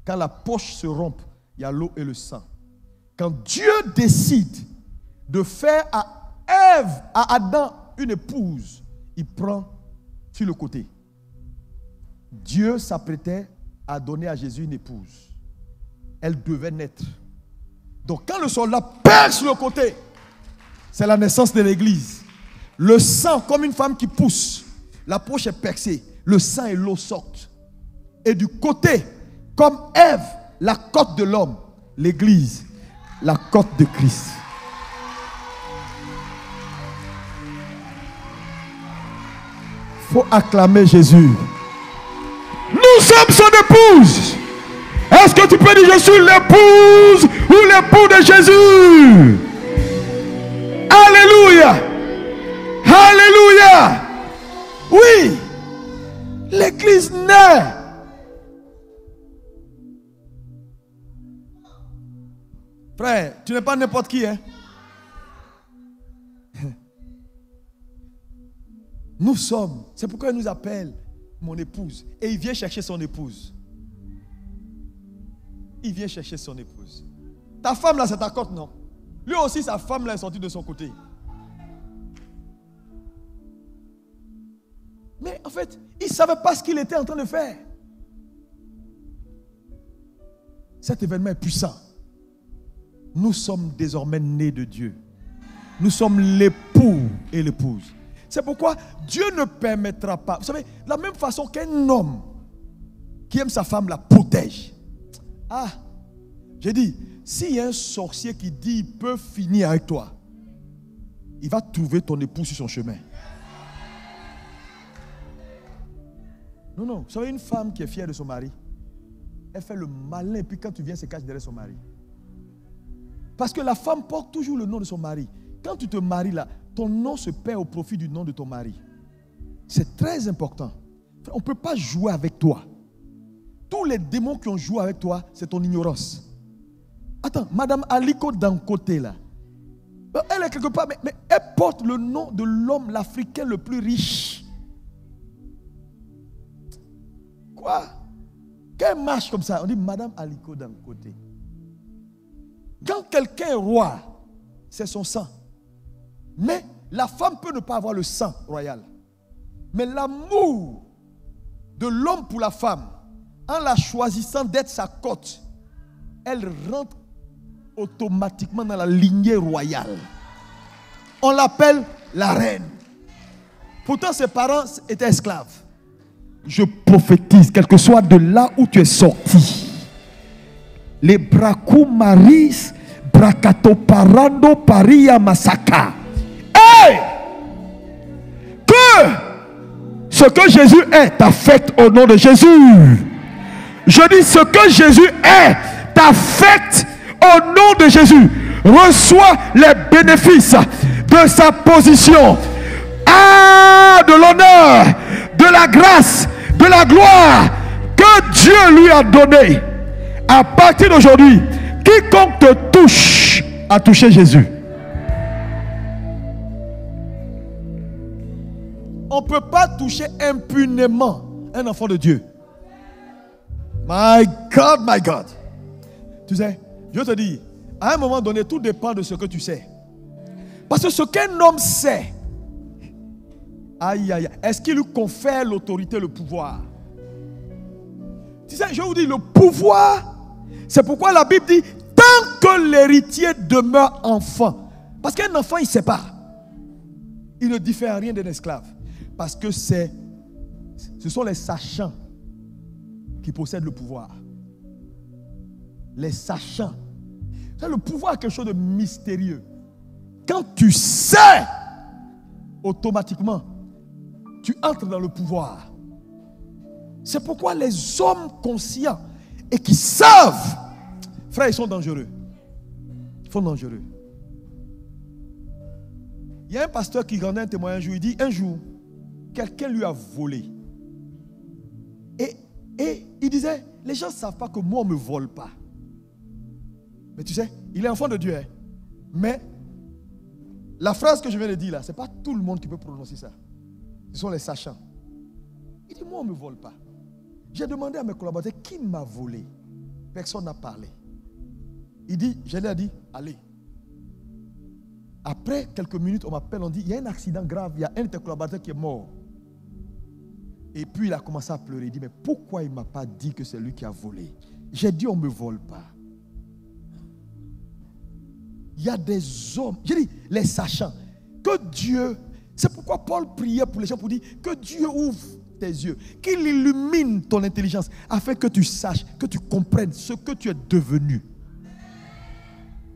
Quand la poche se rompt, il y a l'eau et le sang. Quand Dieu décide de faire à Ève, à Adam, une épouse, il prend sur le côté. Dieu s'apprêtait à donner à Jésus une épouse. Elle devait naître. Donc quand le soldat perce le côté, c'est la naissance de l'église. Le sang, comme une femme qui pousse, la poche est percée, le sang et l'eau sortent. Et du côté, comme Ève, la côte de l'homme, l'église, la côte de Christ. Il faut acclamer Jésus. Nous sommes son épouse. Est-ce que tu peux dire je suis l'épouse ou l'époux de Jésus? Alléluia. Alléluia. Oui. L'église naît. Frère, tu n'es pas n'importe qui, hein? Nous sommes. C'est pourquoi il nous appelle mon épouse. Et il vient chercher son épouse. Il vient chercher son épouse. Ta femme là, c'est ta cote, non? Lui aussi, sa femme là est sortie de son côté. Mais en fait, il ne savait pas ce qu'il était en train de faire. Cet événement est puissant. Nous sommes désormais nés de Dieu. Nous sommes l'époux et l'épouse. C'est pourquoi Dieu ne permettra pas. Vous savez, de la même façon qu'un homme qui aime sa femme la protège. Ah, j'ai dit, s'il y a un sorcier qui dit il peut finir avec toi, il va trouver ton époux sur son chemin. Non, non. Vous savez, une femme qui est fière de son mari, elle fait le malin et puis quand tu viens, elle se cache derrière son mari. Parce que la femme porte toujours le nom de son mari. Quand tu te maries là, ton nom se perd au profit du nom de ton mari. C'est très important. On ne peut pas jouer avec toi. Tous les démons qui ont joué avec toi, c'est ton ignorance. Attends, Madame Aliko Dankote là, elle est quelque part, mais elle porte le nom de l'homme, l'Africain le plus riche. Quoi? Qu'elle marche comme ça, on dit Madame Aliko Dankote. Quand quelqu'un est roi, c'est son sang. Mais la femme peut ne pas avoir le sang royal. Mais l'amour de l'homme pour la femme, en la choisissant d'être sa cote, elle rentre automatiquement dans la lignée royale. On l'appelle la reine. Pourtant, ses parents étaient esclaves. Je prophétise, quel que soit de là où tu es sorti, les braku maris, brakato parando paria masaka. Hey! Que ce que Jésus est t'affecte au nom de Jésus. Je dis ce que Jésus est t'affecte au nom de Jésus. Reçois les bénéfices de sa position. Ah, de l'honneur, de la grâce, de la gloire que Dieu lui a donné. À partir d'aujourd'hui, quiconque te touche a touché Jésus. On ne peut pas toucher impunément un enfant de Dieu. My God, my God. Tu sais, je te dis, à un moment donné, tout dépend de ce que tu sais. Parce que ce qu'un homme sait, aïe, aïe, est-ce qu'il lui confère l'autorité, le pouvoir? Tu sais, je vous dis, le pouvoir, c'est pourquoi la Bible dit, tant que l'héritier demeure enfant. Parce qu'un enfant, il ne sait pas. Il ne diffère rien d'un esclave. Parce que ce sont les sachants qui possèdent le pouvoir. Les sachants. Le pouvoir est quelque chose de mystérieux. Quand tu sais, automatiquement, tu entres dans le pouvoir. C'est pourquoi les hommes conscients et qui savent, frère, ils sont dangereux. Ils sont dangereux. Il y a un pasteur qui rendait un témoignage, il dit, un jour, quelqu'un lui a volé. Et il disait, les gens ne savent pas que moi, on ne me vole pas. Mais tu sais, il est enfant de Dieu. Hein? Mais la phrase que je viens de dire là, ce n'est pas tout le monde qui peut prononcer ça. Ce sont les sachants. Il dit, moi, on ne me vole pas. J'ai demandé à mes collaborateurs, qui m'a volé? Personne n'a parlé. Il dit, je lui ai dit, allez. Après quelques minutes, on m'appelle, on dit, il y a un accident grave, il y a un de tes collaborateurs qui est mort. Et puis il a commencé à pleurer. Il dit, mais pourquoi il ne m'a pas dit que c'est lui qui a volé? J'ai dit, on ne me vole pas. Il y a des hommes, j'ai dit, les sachants, que Dieu, c'est pourquoi Paul priait pour les gens pour dire que Dieu ouvre tes yeux, qu'il illumine ton intelligence, afin que tu saches, que tu comprennes ce que tu es devenu.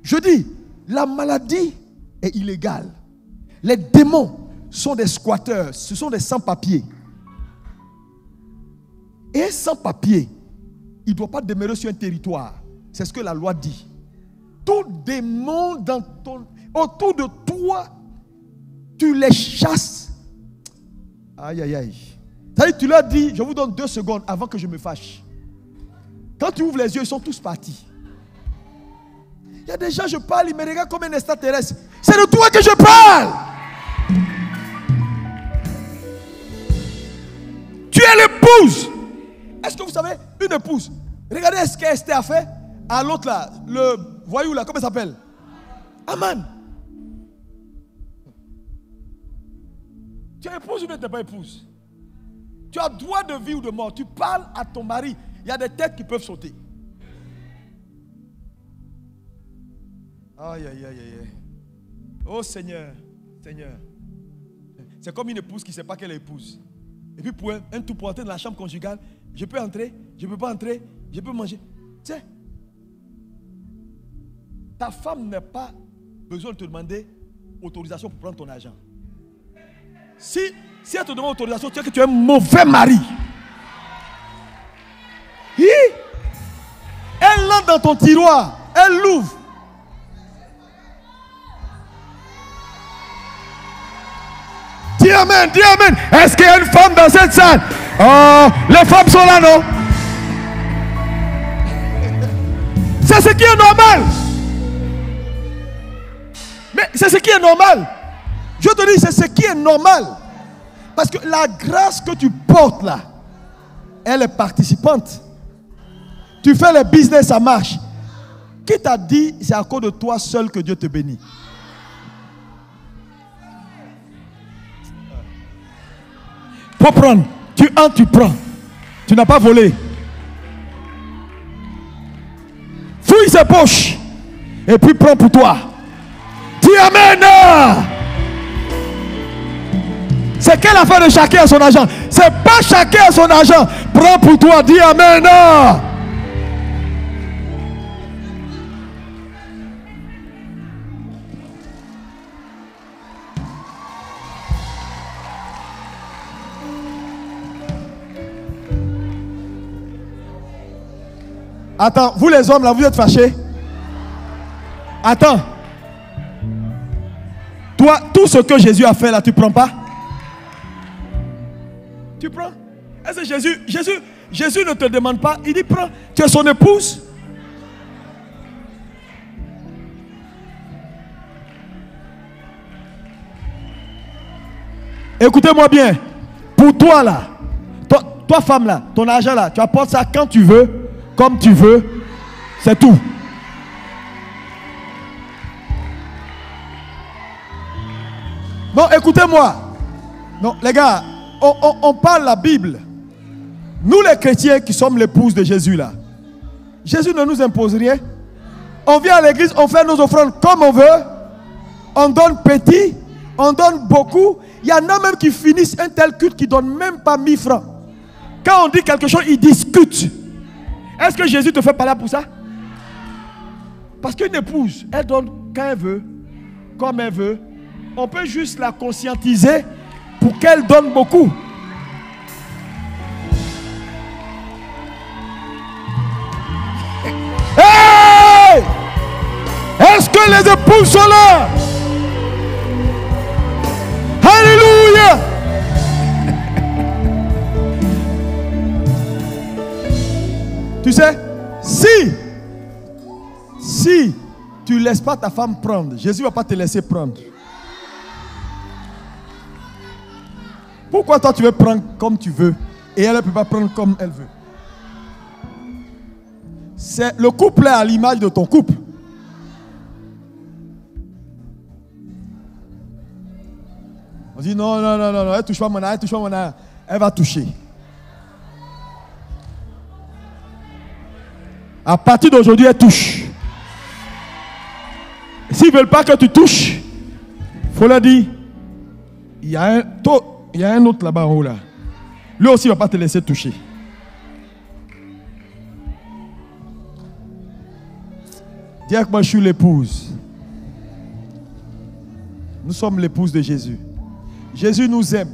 Je dis, la maladie est illégale. Les démons sont des squatteurs, ce sont des sans-papiers. Et un sans-papier, il ne doit pas demeurer sur un territoire. C'est ce que la loi dit. Tout démon autour de toi, tu les chasses. Aïe, aïe, aïe. C'est-à-dire, tu leur dis, je vous donne 2 secondes avant que je me fâche. Quand tu ouvres les yeux, ils sont tous partis. Il y a des gens, je parle, ils me regardent comme un extraterrestre. C'est de toi que je parle. épouse. Est-ce que vous savez, une épouse, regardez ce qu'Esther a fait à l'autre là, le voyou là, comment il s'appelle? Aman. Tu es épouse ou tu n'es pas épouse? Tu as droit de vie ou de mort. Tu parles à ton mari. Il y a des têtes qui peuvent sauter. Aïe, aïe, aïe, aïe. Oh Seigneur, Seigneur. C'est comme une épouse qui ne sait pas qu'elle est épouse. Et puis pour un tout pour entrer dans la chambre conjugale, je peux entrer, je ne peux pas entrer, je peux manger. Tu sais, ta femme n'a pas besoin de te demander autorisation pour prendre ton argent. Si elle te demande autorisation, tu sais que tu es un mauvais mari. Elle entre dans ton tiroir, elle l'ouvre. Dis amen, dis amen. Est-ce qu'il y a une femme dans cette salle? Oh, les femmes sont là, non? C'est ce qui est normal. Mais c'est ce qui est normal. Je te dis, c'est ce qui est normal. Parce que la grâce que tu portes là, elle est participante. Tu fais le business, ça marche. Qui t'a dit, c'est à cause de toi seul que Dieu te bénit? Pour prendre, tu entres, tu prends. Tu n'as pas volé. Fouille ses poches et puis prends pour toi. Dis amen. C'est quelle affaire de chacun à son argent? C'est pas chacun à son argent. Prends pour toi, dis amen. Attends, vous les hommes là, vous êtes fâchés? Attends. Toi, tout ce que Jésus a fait là, tu prends pas? Tu prends? Est-ce que Jésus ne te demande pas? Il dit prends. Tu es son épouse? Écoutez-moi bien. Pour toi là, toi femme là, ton argent là, tu apportes ça quand tu veux, comme tu veux, c'est tout. Non, écoutez-moi. Non, les gars, on parle la Bible. Nous les chrétiens qui sommes l'épouse de Jésus là, Jésus ne nous impose rien. On vient à l'église, on fait nos offrandes comme on veut. On donne petit, on donne beaucoup. Il y en a même qui finissent un tel culte qui ne donne même pas 1000 francs. Quand on dit quelque chose, ils discutent. Est-ce que Jésus te fait parler pour ça? Parce qu'une épouse, elle donne quand elle veut, comme elle veut. On peut juste la conscientiser pour qu'elle donne beaucoup. Hey! Est-ce que les épouses sont là? Alléluia! Tu sais, si tu ne laisses pas ta femme prendre, Jésus ne va pas te laisser prendre. Pourquoi toi tu veux prendre comme tu veux et elle ne peut pas prendre comme elle veut? Le couple est à l'image de ton couple. On dit non, elle ne touche pas mon âme, elle va toucher. À partir d'aujourd'hui, elle touche. S'ils ne veulent pas que tu touches, il faut leur dire, il y a un autre là-bas en haut là. Lui aussi ne va pas te laisser toucher. Dis que moi je suis l'épouse. Nous sommes l'épouse de Jésus. Jésus nous aime.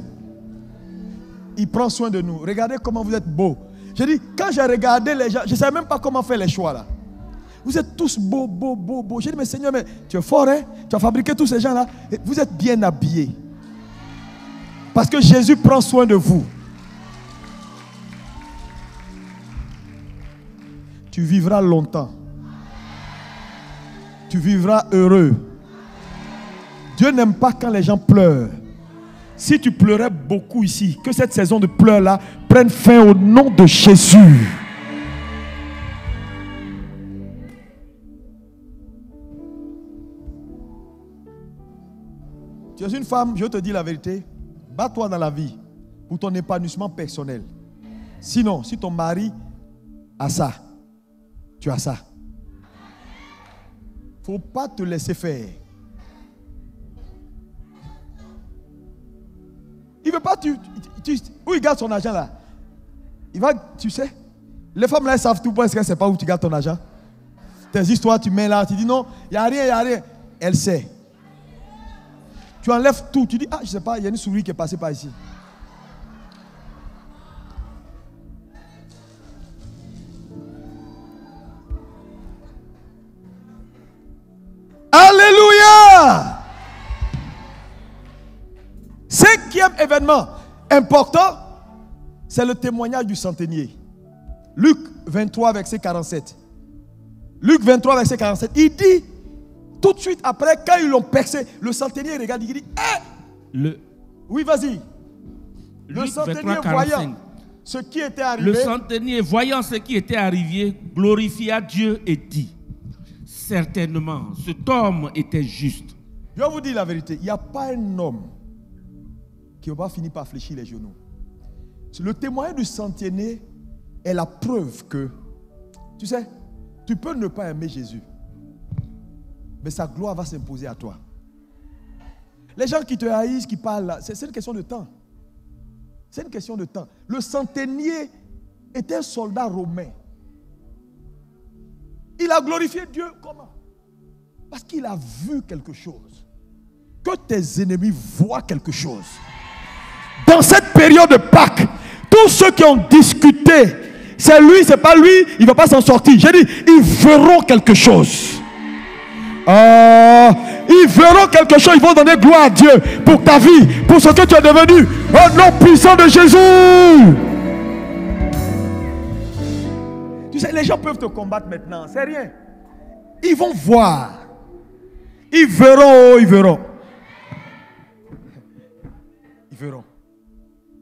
Il prend soin de nous. Regardez comment vous êtes beaux. Je dis, quand j'ai regardé les gens, je ne savais même pas comment faire les choix là. Vous êtes tous beaux, beaux, beaux, beaux. J'ai dit, mais Seigneur, mais tu es fort, hein? Tu as fabriqué tous ces gens là. Et vous êtes bien habillés. Parce que Jésus prend soin de vous. Tu vivras longtemps. Tu vivras heureux. Dieu n'aime pas quand les gens pleurent. Si tu pleurais beaucoup ici, que cette saison de pleurs-là prenne fin au nom de Jésus. Tu es une femme, je te dis la vérité, bats-toi dans la vie pour ton épanouissement personnel. Sinon, si ton mari a ça, tu as ça. Il ne faut pas te laisser faire. Il ne veut pas, où il garde son argent là? Il va, tu sais, les femmes là, elles savent tout parce qu'elles ne savent pas où tu gardes ton argent. Tes histoires, tu mets là, tu dis non, il n'y a rien, il n'y a rien. Elle sait. Tu enlèves tout, tu dis, ah, je ne sais pas, il y a une souris qui est passée par ici. Alléluia! Cinquième événement important, c'est le témoignage du centenier. Luc 23, verset 47. Luc 23, verset 47. Il dit, tout de suite après, quand ils l'ont percé, le centenier regarde, il dit, oui, vas-y. Le centenier voyant ce qui était arrivé. Le centenier voyant ce qui était arrivé, glorifia Dieu et dit, certainement, cet homme était juste. Je vais vous dire la vérité, il n'y a pas un homme qui va finir par fléchir les genoux. Le témoignage du centenier est la preuve que, tu sais, tu peux ne pas aimer Jésus, mais sa gloire va s'imposer à toi. Les gens qui te haïssent, qui parlent, c'est une question de temps. C'est une question de temps. Le centenier était un soldat romain. Il a glorifié Dieu comment? Parce qu'il a vu quelque chose. Que tes ennemis voient quelque chose. Dans cette période de Pâques, tous ceux qui ont discuté, c'est lui, c'est pas lui, il ne va pas s'en sortir. J'ai dit, ils verront quelque chose. Ils verront quelque chose, ils vont donner gloire à Dieu pour ta vie, pour ce que tu es devenu. Au nom puissant de Jésus. Tu sais, les gens peuvent te combattre maintenant, c'est rien. Ils vont voir. Ils verront, ils verront. Ils verront.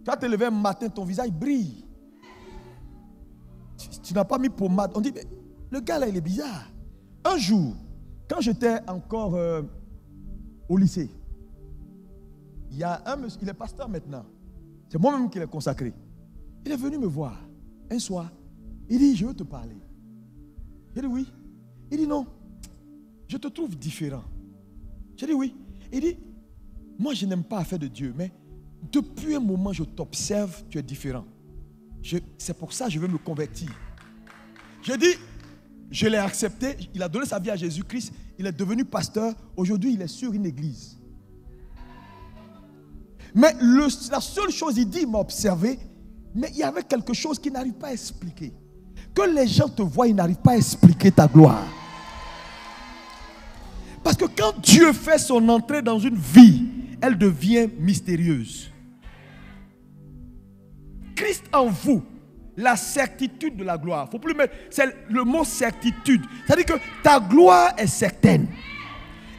Tu vas te lever un matin, ton visage brille. Tu n'as pas mis pommade. On dit, mais le gars là, il est bizarre. Un jour, quand j'étais encore au lycée, il y a un monsieur, il est pasteur maintenant. C'est moi-même qui l'ai consacré. Il est venu me voir un soir. Il dit, je veux te parler. J'ai dit oui. Il dit non, je te trouve différent. J'ai dit oui. Il dit, moi je n'aime pas faire de Dieu, mais depuis un moment je t'observe, tu es différent. C'est pour ça que je veux me convertir. J'ai dit, je l'ai accepté, il a donné sa vie à Jésus-Christ, il est devenu pasteur, aujourd'hui il est sur une église. Mais la seule chose, il dit, il m'a observé, mais il y avait quelque chose qu'il n'arrive pas à expliquer. Que les gens te voient, ils n'arrivent pas à expliquer ta gloire. Parce que quand Dieu fait son entrée dans une vie, elle devient mystérieuse. Christ en vous, la certitude de la gloire. Faut plus mettre, c'est le mot certitude. C'est-à-dire que ta gloire est certaine.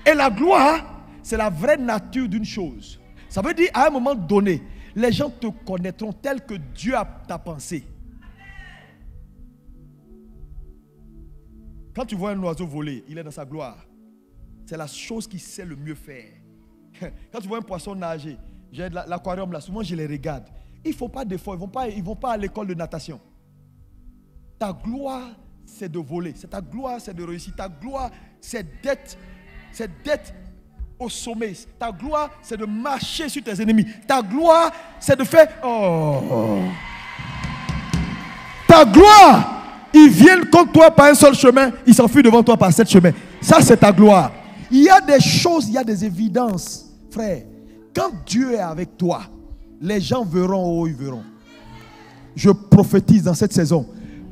Et la gloire, c'est la vraie nature d'une chose. Ça veut dire, à un moment donné, les gens te connaîtront tel que Dieu t'a pensé. Quand tu vois un oiseau voler, il est dans sa gloire. C'est la chose qu'il sait le mieux faire. Quand tu vois un poisson nager, j'ai l'aquarium là, souvent je les regarde. Il ne faut pas d'effort, ils vont pas à l'école de natation. Ta gloire, c'est de voler. Ta gloire, c'est de réussir. Ta gloire, c'est d'être au sommet. Ta gloire, c'est de marcher sur tes ennemis. Ta gloire, c'est de faire... Oh. Ta gloire, ils viennent contre toi par un seul chemin, ils s'enfuient devant toi par 7 chemins. Ça, c'est ta gloire. Il y a des choses, il y a des évidences, frère. Quand Dieu est avec toi, les gens verront, oh, ils verront. Je prophétise dans cette saison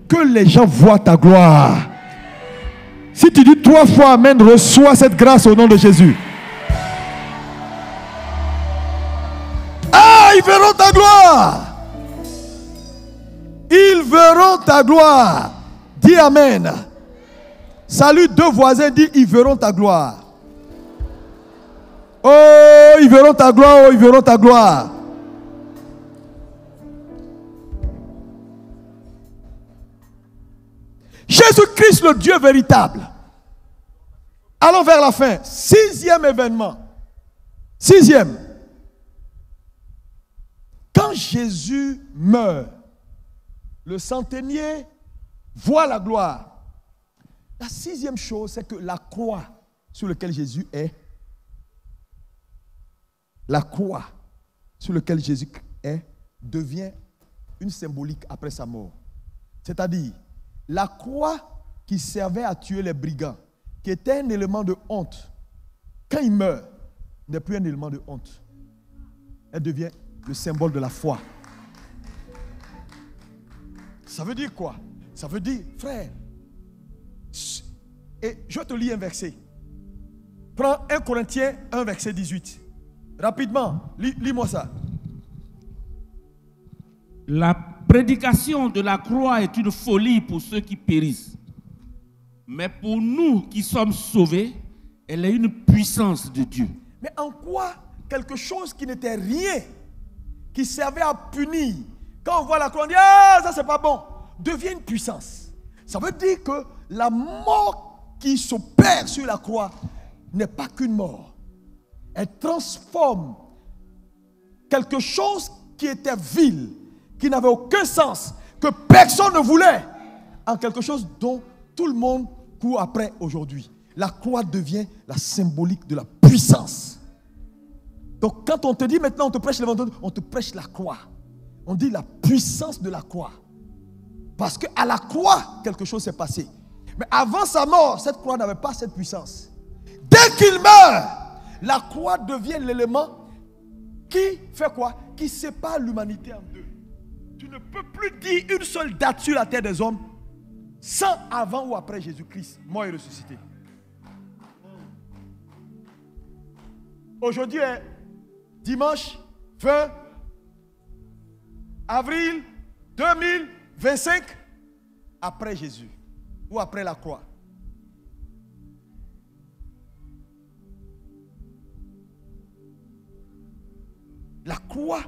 que les gens voient ta gloire. Si tu dis 3 fois amen, reçois cette grâce au nom de Jésus. Ah, ils verront ta gloire. Ils verront ta gloire. Dis amen. Salut 2 voisins, dis ils verront ta gloire. Oh, Oh, ils verront ta gloire, oh, ils verront ta gloire. Jésus-Christ, le Dieu véritable. Allons vers la fin. 6e événement. 6e. Quand Jésus meurt, le centenier voit la gloire. La 6e chose, c'est que la croix sur laquelle Jésus est, la croix sur laquelle Jésus est, devient une symbolique après sa mort. C'est-à-dire, la croix qui servait à tuer les brigands, qui était un élément de honte, quand il meurt, n'est plus un élément de honte. Elle devient le symbole de la foi. Ça veut dire quoi? Ça veut dire, frère, et je te lis un verset. Prends 1 Corinthiens 1, verset 18. Rapidement, lis-moi ça. La prédication de la croix est une folie pour ceux qui périssent. Mais pour nous qui sommes sauvés, elle est une puissance de Dieu. Mais en quoi quelque chose qui n'était rien, qui servait à punir, quand on voit la croix, on dit « Ah, ça c'est pas bon », devient une puissance. Ça veut dire que la mort qui s'opère sur la croix n'est pas qu'une mort. Elle transforme quelque chose qui était vil, qui n'avait aucun sens, que personne ne voulait, en quelque chose dont tout le monde court après aujourd'hui. La croix devient la symbolique de la puissance. Donc quand on te dit maintenant, on te prêche l'évangile, on te prêche la croix. On dit la puissance de la croix. Parce qu'à la croix, quelque chose s'est passé. Mais avant sa mort, cette croix n'avait pas cette puissance. Dès qu'il meurt, la croix devient l'élément qui fait quoi? Qui sépare l'humanité en deux. Tu ne peux plus dire une seule date sur la terre des hommes sans avant ou après Jésus-Christ, mort et ressuscité. Aujourd'hui est dimanche 20 avril 2025, après Jésus ou après la croix. La croix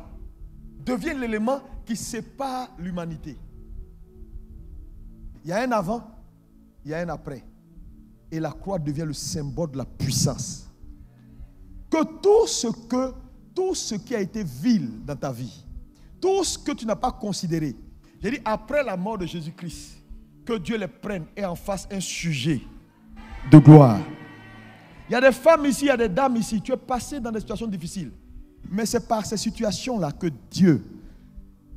devient l'élément qui sépare l'humanité. Il y a un avant, il y a un après. Et la croix devient le symbole de la puissance. Que tout ce qui a été vil dans ta vie, tout ce que tu n'as pas considéré, j'ai dit après la mort de Jésus-Christ, que Dieu les prenne et en fasse un sujet de gloire. Il y a des femmes ici, il y a des dames ici, tu es passé dans des situations difficiles. Mais c'est par ces situations-là que Dieu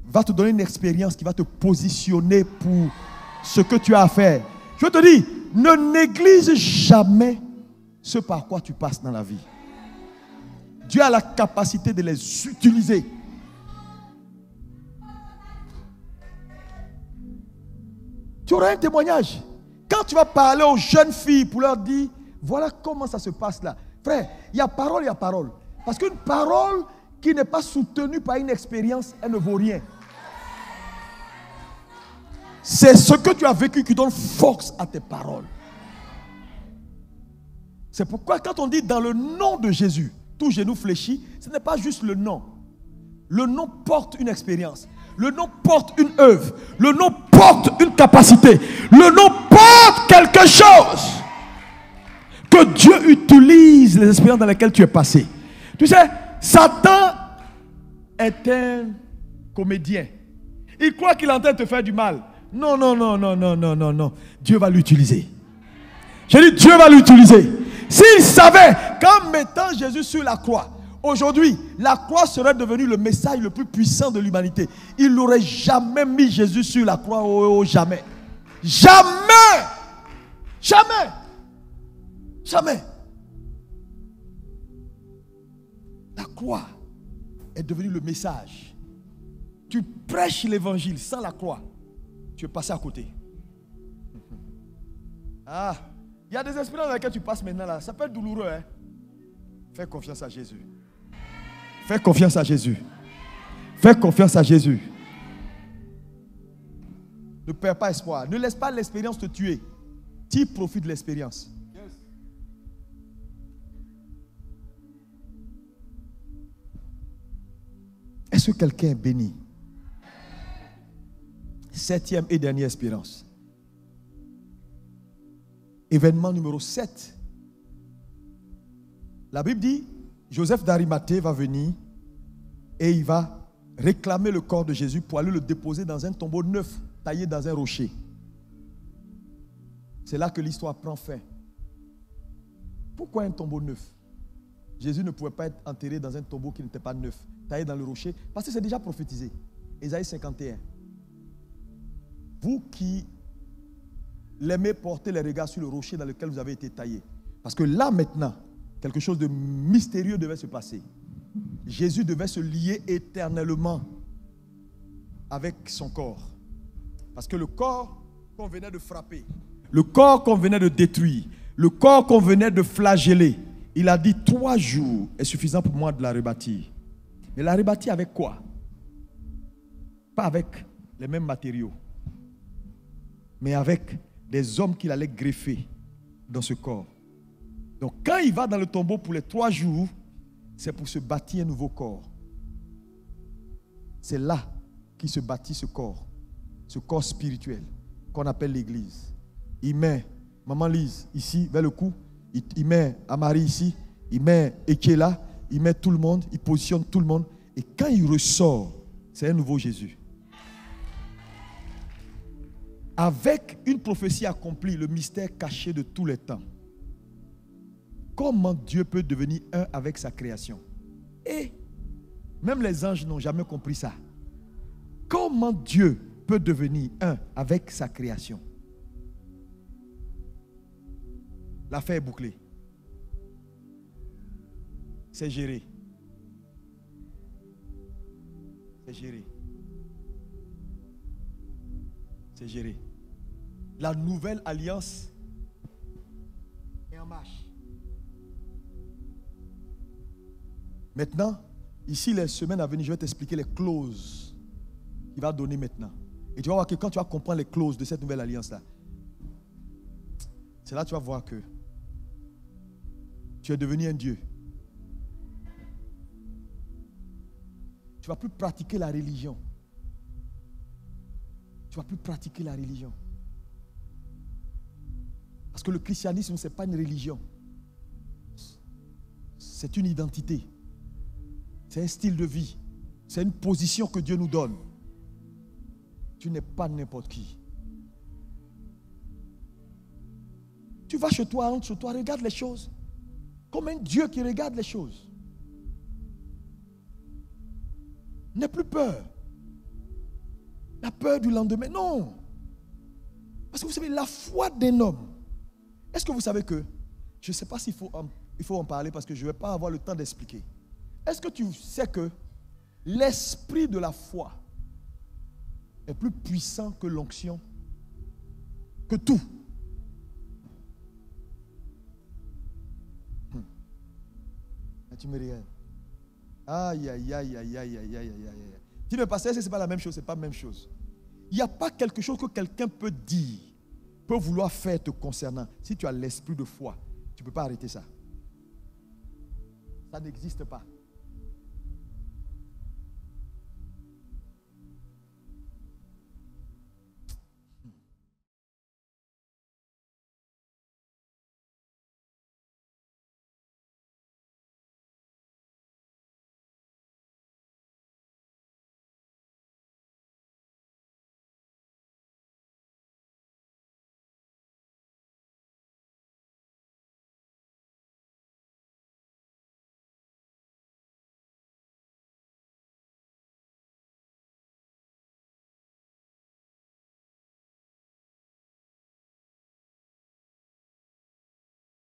va te donner une expérience qui va te positionner pour ce que tu as à faire. Je te dis, ne néglige jamais ce par quoi tu passes dans la vie. Dieu a la capacité de les utiliser. Tu auras un témoignage. Quand tu vas parler aux jeunes filles pour leur dire, voilà comment ça se passe là. Frère, il y a parole, il y a parole. Parce qu'une parole qui n'est pas soutenue par une expérience, elle ne vaut rien. C'est ce que tu as vécu qui donne force à tes paroles. C'est pourquoi quand on dit dans le nom de Jésus, tout genou fléchit, ce n'est pas juste le nom. Le nom porte une expérience. Le nom porte une œuvre. Le nom porte une capacité. Le nom porte quelque chose que Dieu utilise les expériences dans lesquelles tu es passé. Tu sais, Satan est un comédien. Il croit qu'il est en train de te faire du mal. Non, non, non, non, non, non, non, non. Dieu va l'utiliser. J'ai dit, Dieu va l'utiliser. S'il savait qu'en mettant Jésus sur la croix, aujourd'hui, la croix serait devenue le message le plus puissant de l'humanité, il n'aurait jamais mis Jésus sur la croix. Oh, jamais. Jamais. Jamais. Jamais. La croix est devenue le message. Tu prêches l'évangile sans la croix, tu es passé à côté. Ah, il y a des expériences dans lesquelles tu passes maintenant là. Ça peut être douloureux, hein. Fais confiance à Jésus. Fais confiance à Jésus. Fais confiance à Jésus. Ne perds pas espoir. Ne laisse pas l'expérience te tuer. Tire profit de l'expérience. Est-ce que quelqu'un est béni? 7e et dernière espérance. Événement numéro 7. La Bible dit, Joseph d'Arimathée va venir et il va réclamer le corps de Jésus pour aller le déposer dans un tombeau neuf, taillé dans un rocher. C'est là que l'histoire prend fin. Pourquoi un tombeau neuf? Jésus ne pouvait pas être enterré dans un tombeau qui n'était pas neuf, taillé dans le rocher, parce que c'est déjà prophétisé. Ésaïe 51. Vous qui l'aimez porter les regards sur le rocher dans lequel vous avez été taillé. Parce que là maintenant, quelque chose de mystérieux devait se passer. Jésus devait se lier éternellement avec son corps. Parce que le corps qu'on venait de frapper, le corps qu'on venait de détruire, le corps qu'on venait de flageller, il a dit 3 jours est suffisant pour moi de la rebâtir. Mais la rebâtir avec quoi? Pas avec les mêmes matériaux, mais avec des hommes qu'il allait greffer dans ce corps. Donc quand il va dans le tombeau pour les 3 jours, c'est pour se bâtir un nouveau corps. C'est là qu'il se bâtit ce corps spirituel qu'on appelle l'église. Il met Maman Lise ici vers le cou, il met Amari ici, il met Eke là, il met tout le monde, il positionne tout le monde. Et quand il ressort, c'est un nouveau Jésus. Avec une prophétie accomplie, le mystère caché de tous les temps. Comment Dieu peut devenir un avec sa création? Et même les anges n'ont jamais compris ça. Comment Dieu peut devenir un avec sa création? L'affaire est bouclée. C'est géré. C'est géré. C'est géré. La nouvelle alliance est en marche. Maintenant, ici, les semaines à venir, je vais t'expliquer les clauses qu'il va donner maintenant. Et tu vas voir que quand tu vas comprendre les clauses de cette nouvelle alliance-là, c'est là que tu vas voir que tu es devenu un Dieu. Tu ne vas plus pratiquer la religion. Tu ne vas plus pratiquer la religion. Parce que le christianisme, ce n'est pas une religion. C'est une identité. C'est un style de vie. C'est une position que Dieu nous donne. Tu n'es pas n'importe qui. Tu vas chez toi, rentre chez toi, regarde les choses. Comme un Dieu qui regarde les choses. N'aie plus peur. La peur du lendemain, non. Parce que vous savez, la foi d'un homme. Est-ce que vous savez que, je ne sais pas s'il faut en parler parce que je ne vais pas avoir le temps d'expliquer. Est-ce que tu sais que l'esprit de la foi est plus puissant que l'onction, que tout? Tu me regardes. Aïe, aïe, aïe, aïe, aïe, aïe, aïe, aïe, aïe. Tu me passes, c'est pas la même chose, c'est pas la même chose. Il n'y a pas quelque chose que quelqu'un peut dire, peut vouloir faire te concernant. Si tu as l'esprit de foi, tu ne peux pas arrêter ça. Ça n'existe pas.